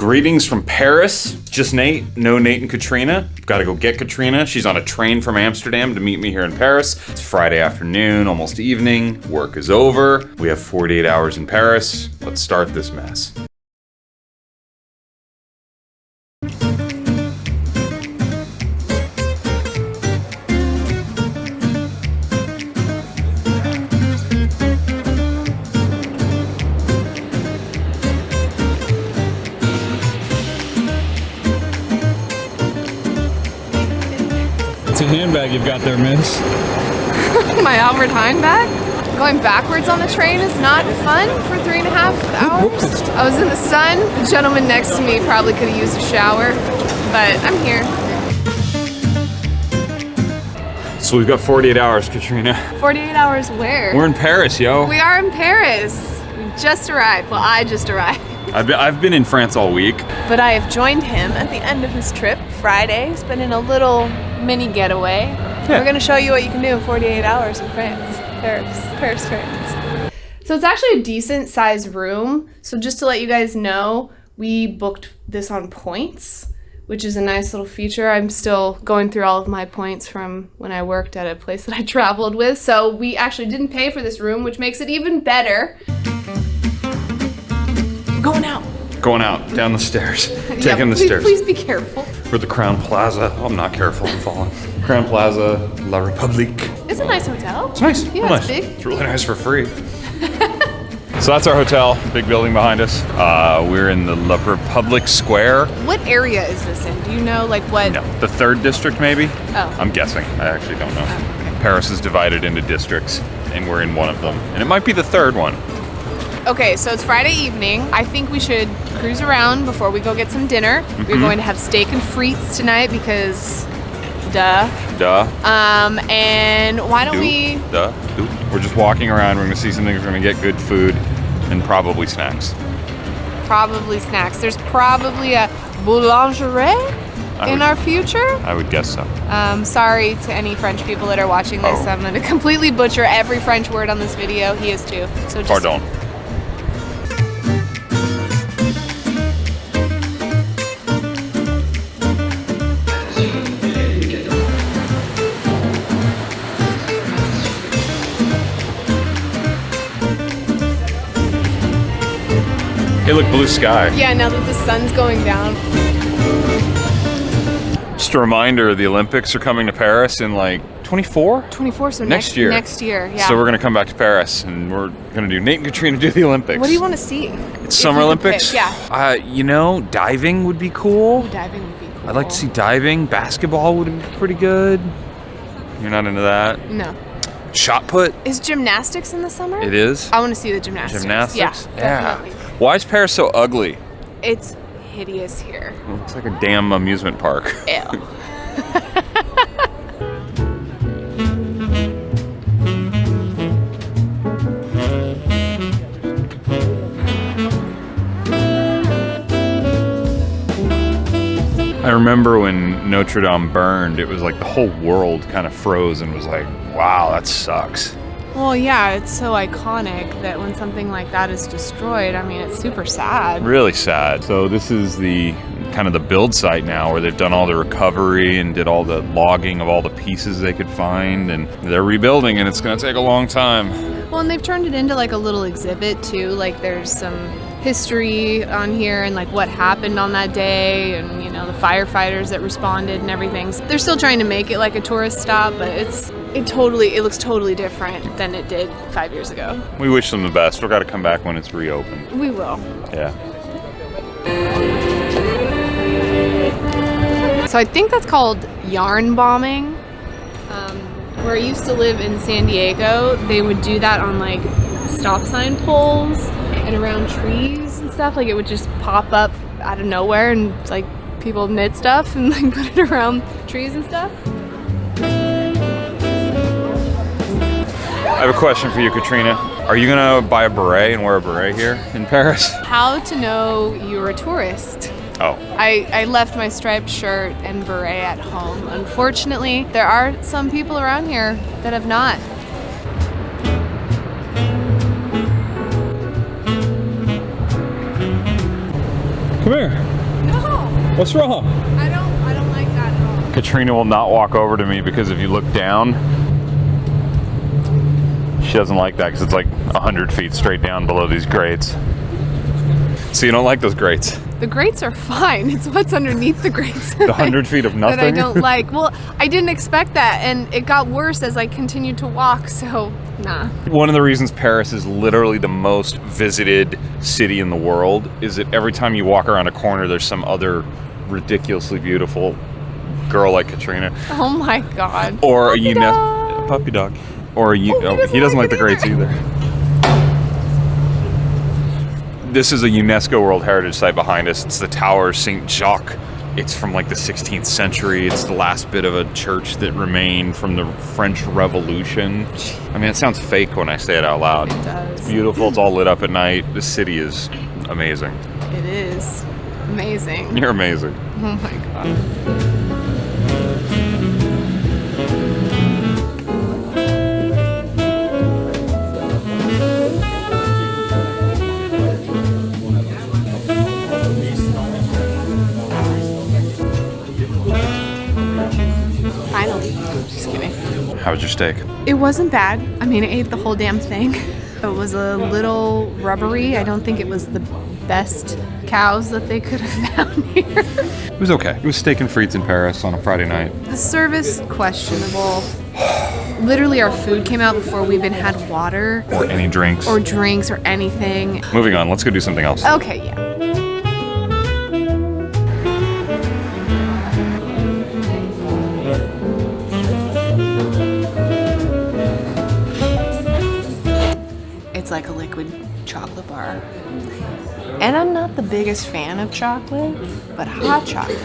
Greetings from Paris. Just Nate, no Nate and Katrina. Gotta go get Katrina. She's on a train from Amsterdam to meet me here in Paris. It's Friday afternoon, almost evening. Work is over. We have 48 hours in Paris. Let's start this mess. It's a handbag you've got there, miss. My Albert Heijn bag? Going backwards on the train is not fun for 3.5 hours. I was in the sun. The gentleman next to me probably could have used a shower, but I'm here. So we've got 48 hours, Katrina. 48 hours where? We're in Paris, yo. We are in Paris. We just arrived. Well, I just arrived. I've been in France all week. But I have joined him at the end of his trip, Friday. He's been in a little mini getaway. Yeah. We're gonna show you what you can do in 48 hours in France. Paris, France. So it's actually a decent sized room. So just to let you guys know, we booked this on points, which is a nice little feature. I'm still going through all of my points from when I worked at a place that I traveled with. So we actually didn't pay for this room, which makes it even better. Going out, down the stairs, taking the stairs. Please be careful. We're at the Crown Plaza. Oh, I'm not careful, I'm falling. Crown Plaza, La République. It's a nice hotel. It's nice. Yeah, nice. it's big. It's really nice for free. So that's our hotel, big building behind us. We're in the La République Square. What area is this in? Do you know, like what? No, the 3rd district maybe? Oh. I'm guessing, I actually don't know. Oh, okay. Paris is divided into districts, and we're in one of them. And it might be the 3rd one. Okay, so it's Friday evening. I think we should cruise around before we go get some dinner. Mm-hmm. We're going to have steak and frites tonight because, duh. And why don't we? We're just walking around. We're gonna see something. We're gonna get good food and probably snacks. Probably snacks. There's probably a boulangerie in our future. I would guess so. Sorry to any French people that are watching this. I'm gonna completely butcher every French word on this video. He is too. So just. Pardon. Hey, look, blue sky. Yeah, now that the sun's going down. Just a reminder, the Olympics are coming to Paris in like 24? 24, so next year. Next year, yeah. So we're gonna come back to Paris and we're gonna do Nate and Katrina do the Olympics. What do you want to see? It's Summer Olympics? Yeah. You know, diving would be cool. Ooh, diving would be cool. I'd like to see diving. Basketball would be pretty good. You're not into that? No. Shot put? Is gymnastics in the summer? It is. I want to see the gymnastics. Gymnastics? Yeah, definitely. Why is Paris so ugly? It's hideous here. It looks like a damn amusement park. Ew. I remember when Notre-Dame burned, it was like the whole world kind of froze and was like, wow, that sucks. Well, yeah, it's so iconic that when something like that is destroyed, I mean, it's super sad. Really sad. So this is the kind of the build site now where they've done all the recovery and did all the logging of all the pieces they could find, and they're rebuilding, and it's going to take a long time. Well, and they've turned it into like a little exhibit too. Like there's some history on here and like what happened on that day, and you know, the firefighters that responded and everything. So they're still trying to make it like a tourist stop, but it looks totally different than it did 5 years ago. We wish them the best. We've got to come back when it's reopened. We will. Yeah. So I think that's called yarn bombing. Where I used to live in San Diego, they would do that on like stop sign poles and around trees and stuff. Like it would just pop up out of nowhere, and like people knit stuff and like put it around trees and stuff. I have a question for you, Katrina. Are you gonna buy a beret and wear a beret here in Paris? How to know you're a tourist? Oh. I left my striped shirt and beret at home. Unfortunately, there are some people around here that have not. Come here. No. What's wrong? I don't like that at all. Katrina will not walk over to me because if you look down, she doesn't like that because it's like 100 feet straight down below these grates. So you don't like those grates? The grates are fine. It's what's underneath the grates. The 100 feet of nothing? That I don't like. Well, I didn't expect that, and it got worse as I continued to walk, so nah. One of the reasons Paris is literally the most visited city in the world is that every time you walk around a corner, there's some other ridiculously beautiful girl like Katrina. Oh my god. Or puppy a dog. puppy dog. Or a he doesn't like the grates either. This is a UNESCO World Heritage Site behind us. It's the Tower of St. Jacques. It's from like the 16th century. It's the last bit of a church that remained from the French Revolution. I mean, it sounds fake when I say it out loud. It does. It's beautiful. It's all lit up at night. This city is amazing. It is amazing. You're amazing. Oh my god. Finally. Just kidding. How was your steak? It wasn't bad. I mean, I ate the whole damn thing. It was a little rubbery. I don't think it was the best cows that they could have found here. It was okay. It was steak and frites in Paris on a Friday night. The service, questionable. Literally, our food came out before we even had water. Or any drinks. Or drinks or anything. Moving on. Let's go do something else. Okay, yeah. It's like a liquid chocolate bar. And I'm not the biggest fan of chocolate, but hot chocolate.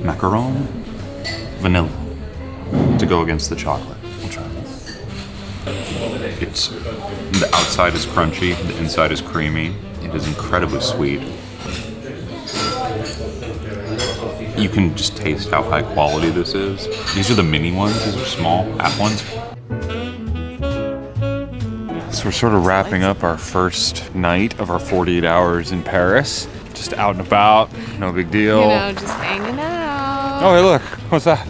Macaron, vanilla to go against the chocolate. We'll try this. It's the outside is crunchy, the inside is creamy. It is incredibly sweet. You can just taste how high quality this is. These are the mini ones. These are small half ones. So we're sort of wrapping up our first night of our 48 hours in Paris. Just out and about, no big deal. You know, just hanging out. Oh, hey, look. What's that?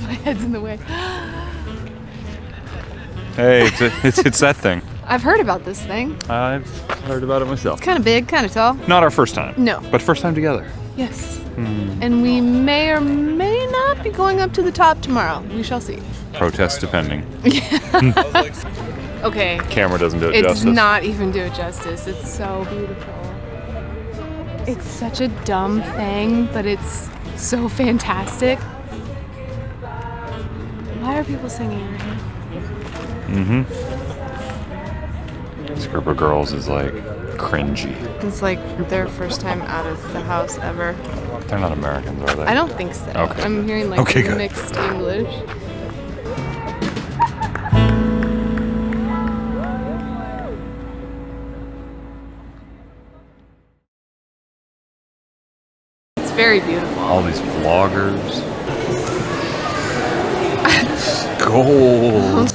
My head's in the way. Hey, it's that thing. I've heard about this thing. I've heard about it myself. It's kind of big, kind of tall. Not our first time. No. But first time together. Yes. And we may or may not be going up to the top tomorrow. We shall see. Protest depending. Okay. Camera doesn't do it It's justice. not even do it justice. It's so beautiful. It's such a dumb thing, but it's so fantastic. Why are people singing right now? This group of girls is like cringy. It's like their first time out of the house ever. They're not Americans, are they? I don't think so. Okay. I'm hearing like Okay, good. mixed English. It's very beautiful. All these vloggers. Gold.